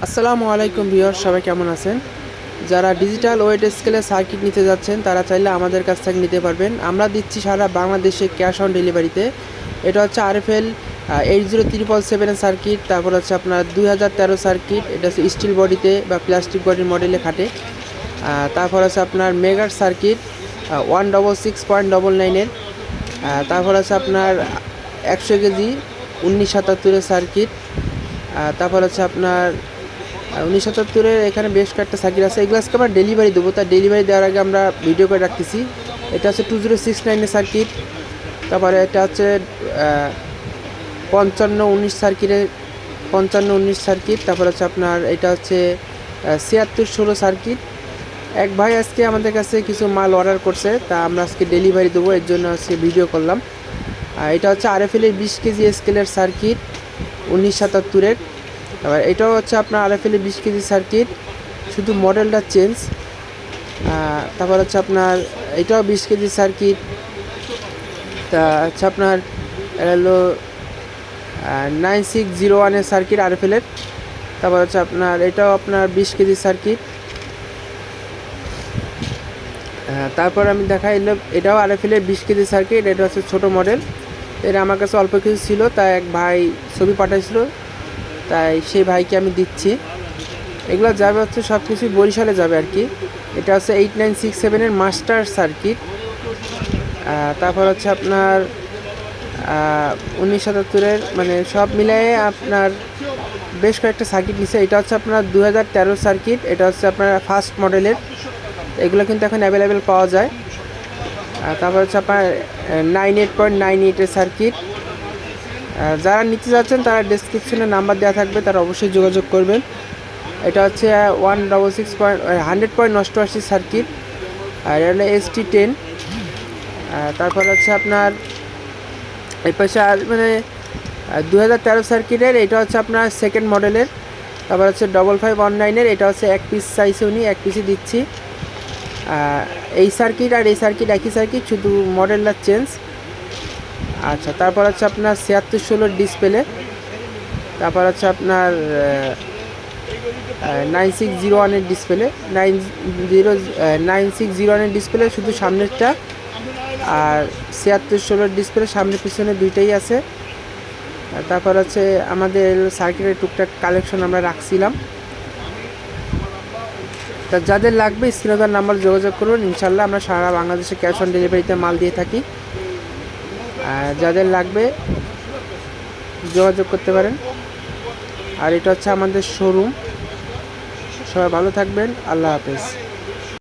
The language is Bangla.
আসসালামু আলাইকুম ভিউয়ার, সবাই কেমন আছেন? যারা ডিজিটাল ওয়েট স্কেলে সার্কিট নিতে যাচ্ছেন তারা চাইলে আমাদের কাছ থেকে নিতে পারবেন। আমরা দিচ্ছি সারা বাংলাদেশে ক্যাশ অন ডেলিভারিতে। এটা হচ্ছে RFL 807777 সার্কিট, তারপর হচ্ছে আপনার 2013 সার্কিট, এটা হচ্ছে স্টিল বডিতে বা প্লাস্টিক বডির মডেলে খাটে। তারপর আছে আপনার মেগার সার্কিট 166.99-এর। তারপর আছে আপনার 100 কেজি 1977-এর সার্কিট। তারপর হচ্ছে আপনার 1977-এর এখানে বেশ কয়েকটা সার্কিট আছে। এগুলো আজকে আমরা ডেলিভারি দেবো, তাই ডেলিভারি দেওয়ার আগে আমরা ভিডিও করে রাখতেছি। এটা হচ্ছে 2069-এর সার্কিট। তারপরে এটা হচ্ছে 5519 সার্কিটের 5519 সার্কিট। তারপর হচ্ছে আপনার এটা হচ্ছে 7616 সার্কিট। এক ভাই আজকে আমাদের কাছে কিছু মাল অর্ডার করছে, তা আমরা আজকে ডেলিভারি দেবো, এর জন্য আজকে ভিডিও করলাম। এটা হচ্ছে RFL-এর 20 কেজি স্কেলের সার্কিট 1977-এর। আবার এটাও হচ্ছে আপনার RFL-এর 20 কেজি সার্কিট, শুধু মডেলটা চেঞ্জ। তারপর হচ্ছে আপনার এটাও 20 কেজি সার্কিট। তা হচ্ছে আপনার এটা হলো 9601-এর সার্কিট RFL-এর। তারপর হচ্ছে আপনার এটাও আপনার 20 কেজি সার্কিট। তারপর আমি দেখাই এটাও RFL-এর 20 কেজি সার্কিট। এটা হচ্ছে ছোটো মডেল। এটা আমার কাছে অল্প কিছু ছিল, তাই এক ভাই ছবি পাঠাইছিল, তাই সেই ভাইকে আমি দিচ্ছি। এগুলো যাবে হচ্ছে সব কিছুই বরিশালে যাবে আর কি। এটা হচ্ছে 8967-এর মাস্টার সার্কিট। তারপর হচ্ছে আপনার 1977-এর, মানে সব মিলিয়ে আপনার বেশ কয়েকটা সার্কিট নিচ্ছে। এটা হচ্ছে আপনার 2013 সার্কিট। এটা হচ্ছে আপনার ফার্স্ট মডেলের। এগুলো কিন্তু এখন অ্যাভেলেবেল পাওয়া যায়। তারপর হচ্ছে আপনার 98.98-এর সার্কিট। যারা নিতে যাচ্ছেন তারা ডেসক্রিপশনে নাম্বার দেওয়া থাকবে, তারা অবশ্যই যোগাযোগ করবেন। এটা হচ্ছে 100.88 সার্কিট, আর এটা হলো ST10। তারপর হচ্ছে আপনার এই পাশে আর মানে 2013 সার্কিটের, এটা হচ্ছে আপনার সেকেন্ড মডেলের। তারপর হচ্ছে 5519-এর, এটা হচ্ছে এক পিস চাইছে উনি, এক পিসই দিচ্ছি। এই সার্কিট আর এই সার্কিট একই সার্কিট, শুধু মডেলটা চেঞ্জ। আচ্ছা, তারপর হচ্ছে আপনার 7616 ডিসপ্লে। তারপর হচ্ছে আপনার 9601-এর ডিসপ্লে, 9601-এর ডিসপ্লে শুধু সামনেরটা, আর 7616 ডিসপ্লে সামনে পিছনে দুইটাই আছে। তারপর হচ্ছে আমাদের সার্কিটের টুকটাক কালেকশন আমরা রাখছিলাম। তা যাদের লাগবে স্ক্রিনে দেওয়া নাম্বার যোগাযোগ করুন। ইনশাল্লাহ আমরা সারা বাংলাদেশে ক্যাশ অন ডেলিভারিতে মাল দিয়ে থাকি। যাদের লাগবে যোগাযোগ করতে পারেন। আর এটা হচ্ছে আমাদের শোরুম। সবাই ভালো থাকবেন, আল্লাহ হাফেজ।